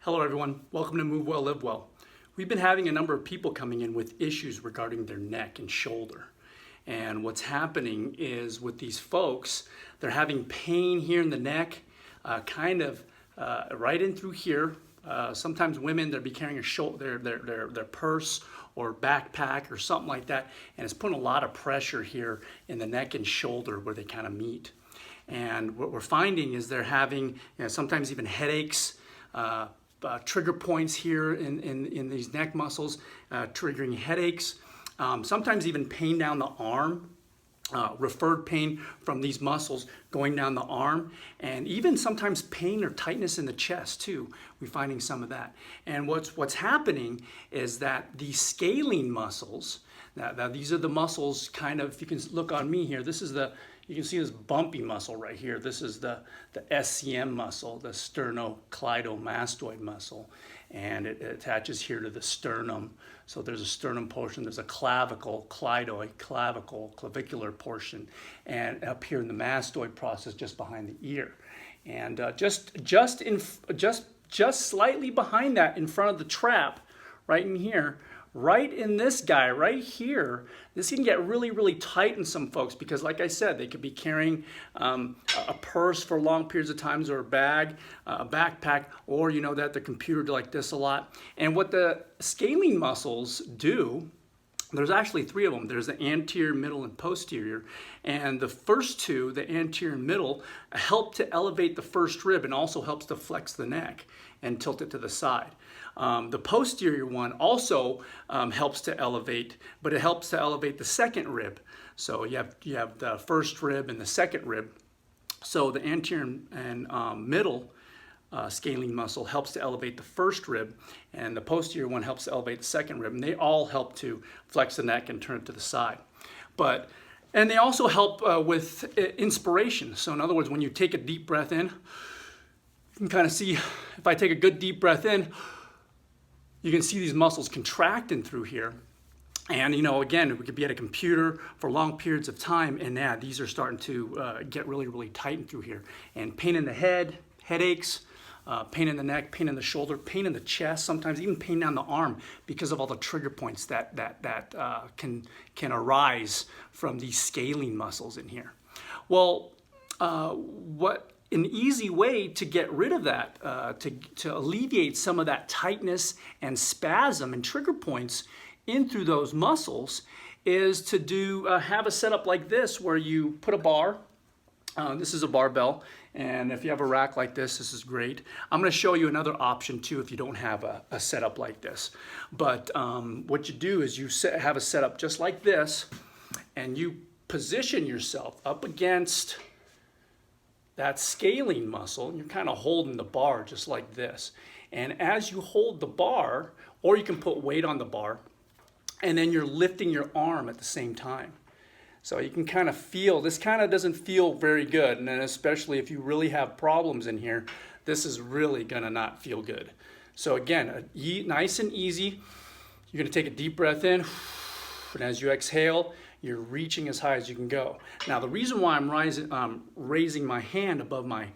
Hello everyone, welcome to Move Well, Live Well. We've been having a number of people coming in with issues regarding their neck and shoulder. And what's happening is with these folks, they're having pain here in the neck, right in through here. Sometimes women, they'll be carrying their purse or backpack or something like that, and it's putting a lot of pressure here in the neck and shoulder where they kind of meet. And what we're finding is they're having sometimes even headaches, trigger points here in these neck muscles, triggering headaches, sometimes even pain down the arm, referred pain from these muscles going down the arm, and even sometimes pain or tightness in the chest too. We're finding some of that. And what's happening is that these scalene muscles, now these are the muscles kind of, if you can look on me here, you can see this bumpy muscle right here. This is the SCM muscle, the sternocleidomastoid muscle, and it attaches here to the sternum. So there's a sternum portion, there's a clavicle, clavicular portion, and up here in the mastoid process just behind the ear. And just slightly behind that in front of the trap, right in here, right in this guy right here, this can get really, really tight in some folks because, like I said, they could be carrying a purse for long periods of times, or a bag, a backpack, or that the computer like this a lot. And what the scalene muscles do, there's actually three of them. There's the anterior, middle, and posterior. And the first two, the anterior and middle, help to elevate the first rib and also helps to flex the neck and tilt it to the side. The posterior one also helps to elevate, but it helps to elevate the second rib. So you have the first rib and the second rib. So the anterior and middle scalene muscle helps to elevate the first rib, and the posterior one helps to elevate the second rib, and they all help to flex the neck and turn it to the side. And they also help with inspiration. So in other words, when you take a deep breath in, you can kind of see, if I take a good deep breath in, you can see these muscles contracting through here. And again, we could be at a computer for long periods of time, and these are starting to get really, really tightened through here. And pain in the head, headaches, pain in the neck, pain in the shoulder, pain in the chest, sometimes even pain down the arm because of all the trigger points that can arise from these scalene muscles in here. Well, an easy way to get rid of that, to alleviate some of that tightness and spasm and trigger points in through those muscles, is to have a setup like this where you put a bar. This is a barbell, and if you have a rack like this is great. I'm going to show you another option too if you don't have a setup like this. But what you do is you have a setup just like this, and you position yourself up against that scalene muscle, and you're kind of holding the bar just like this. And as you hold the bar, or you can put weight on the bar, and then you're lifting your arm at the same time. So you can kind of feel, this kind of doesn't feel very good, and then especially if you really have problems in here, this is really gonna not feel good. So again, nice and easy. You're gonna take a deep breath in, and as you exhale, you're reaching as high as you can go. Now, the reason why I'm raising my hand above my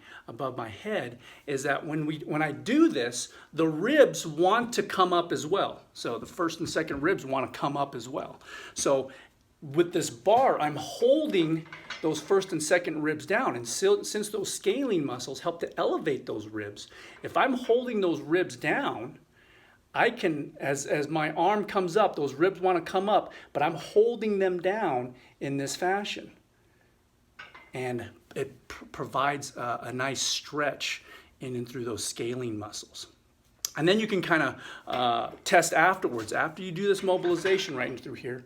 head is that when I do this, the ribs want to come up as well. So the first and second ribs want to come up as well. So with this bar, I'm holding those first and second ribs down. And since those scalene muscles help to elevate those ribs, if I'm holding those ribs down, I can, as my arm comes up, those ribs want to come up, but I'm holding them down in this fashion. And it provides a nice stretch in and through those scalene muscles. And then you can kind of test afterwards. After you do this mobilization right in through here,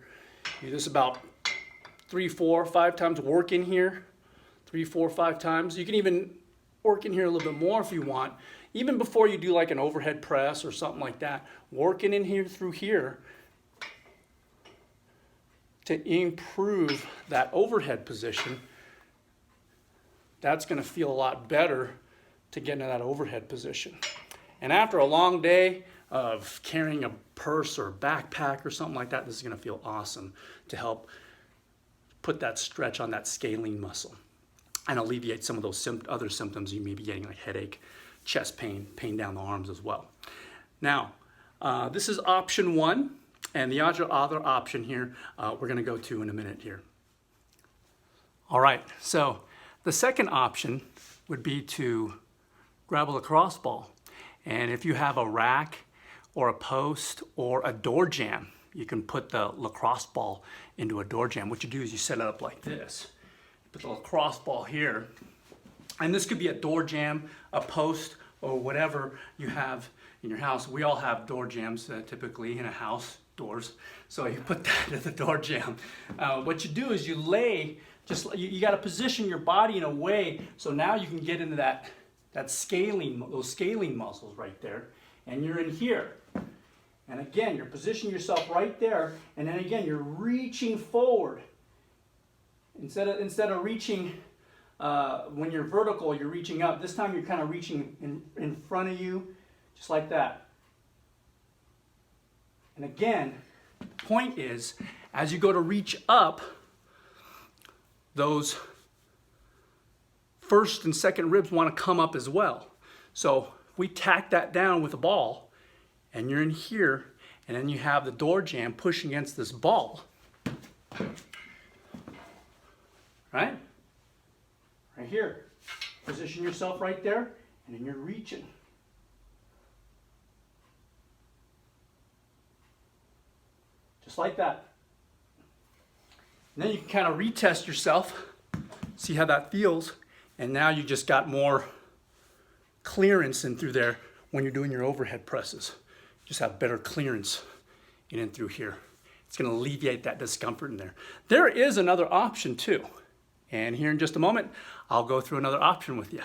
you do this about 3, 4, 5 times, work in here, 3, 4, 5 times. You can even work in here a little bit more if you want. Even before you do like an overhead press or something like that, working in here through here to improve that overhead position, that's going to feel a lot better to get into that overhead position. And after a long day of carrying a purse or a backpack or something like that, this is going to feel awesome to help put that stretch on that scalene muscle and alleviate some of those other symptoms you may be getting, like headache, chest pain, pain down the arms as well. Now, this is option 1, and the other option here we're going to go to in a minute here. All right, so the second option would be to grab a lacrosse ball, and if you have a rack or a post or a door jamb, you can put the lacrosse ball into a door jamb. What you do is you set it up like this. Put the lacrosse ball here, and this could be a door jamb, a post, or whatever you have in your house. We all have door jambs typically in a house, doors. So you put that in the door jamb. What you do is you lay, you got to position your body in a way so now you can get into that scalene, those scalene muscles right there, and you're in here. And again, you're positioning yourself right there, and then again, you're reaching forward. Instead of reaching, when you're vertical, you're reaching up. This time you're kind of reaching in front of you, just like that. And again, the point is, as you go to reach up, those first and second ribs want to come up as well. So if we tack that down with a ball, and you're in here, and then you have the door jamb pushing against this ball. Right? Right here. Position yourself right there, and then you're reaching. Just like that. And then you can kind of retest yourself, see how that feels, and now you just got more clearance in through there when you're doing your overhead presses. Just have better clearance in and through here. It's going to alleviate that discomfort in there. There is another option too. And here in just a moment, I'll go through another option with you.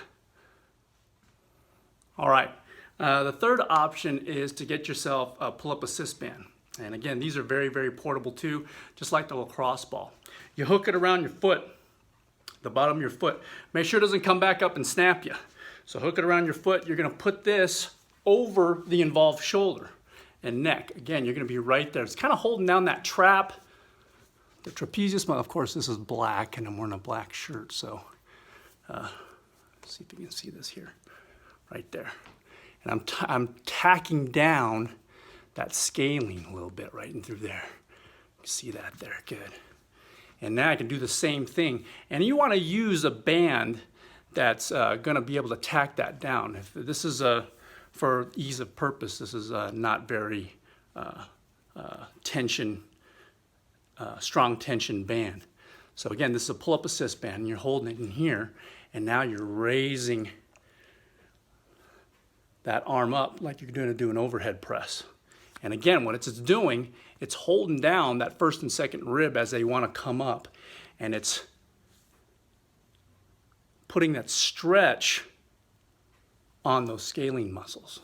All right. The third option is to get yourself a pull-up assist band. And again, these are very, very portable too, just like the lacrosse ball. You hook it around your foot, the bottom of your foot. Make sure it doesn't come back up and snap you. So hook it around your foot. You're going to put this over the involved shoulder and neck. Again, you're going to be right there. It's kind of holding down that trap, the trapezius muscle. Of course, this is black, and I'm wearing a black shirt, so see if you can see this here, right there. And I'm tacking down that scalene a little bit right in through there. You see that there, good. And now I can do the same thing. And you want to use a band that's going to be able to tack that down. If this is for ease of purpose, this is not very strong tension band. So again, this is a pull-up assist band, and you're holding it in here, and now you're raising that arm up like you're going to do an overhead press. And again, what it's doing, it's holding down that first and second rib as they want to come up, and it's putting that stretch on those scalene muscles.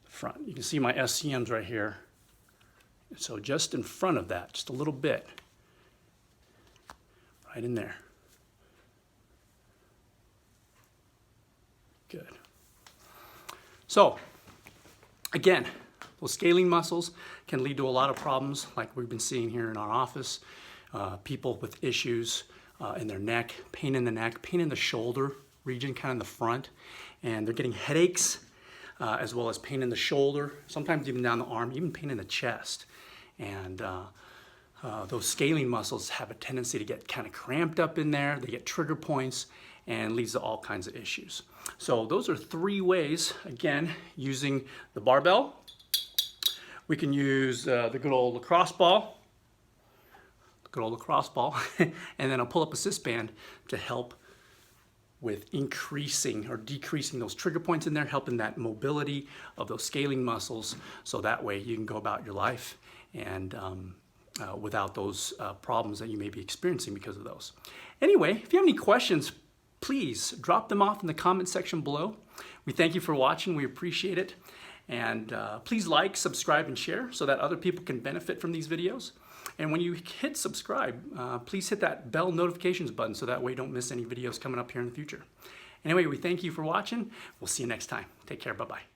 The front. You can see my SCMs right here. So just in front of that, just a little bit. Right in there. Good. So, again, those scalene muscles can lead to a lot of problems like we've been seeing here in our office. People with issues in their neck, pain in the shoulder region, kind of in the front, and they're getting headaches as well as pain in the shoulder, sometimes even down the arm, even pain in the chest. And those scalene muscles have a tendency to get kind of cramped up in there. They get trigger points and leads to all kinds of issues. So those are 3 ways, again, using the barbell. We can use the good old lacrosse ball, and then a pull-up assist band to help with increasing or decreasing those trigger points in there, helping that mobility of those scalene muscles, so that way you can go about your life and without those problems that you may be experiencing because of those. Anyway, if you have any questions, please drop them off in the comment section below. We thank you for watching. We appreciate it. And please like, subscribe, and share so that other people can benefit from these videos. And when you hit subscribe, please hit that bell notifications button so that way you don't miss any videos coming up here in the future. Anyway, we thank you for watching. We'll see you next time. Take care. Bye-bye.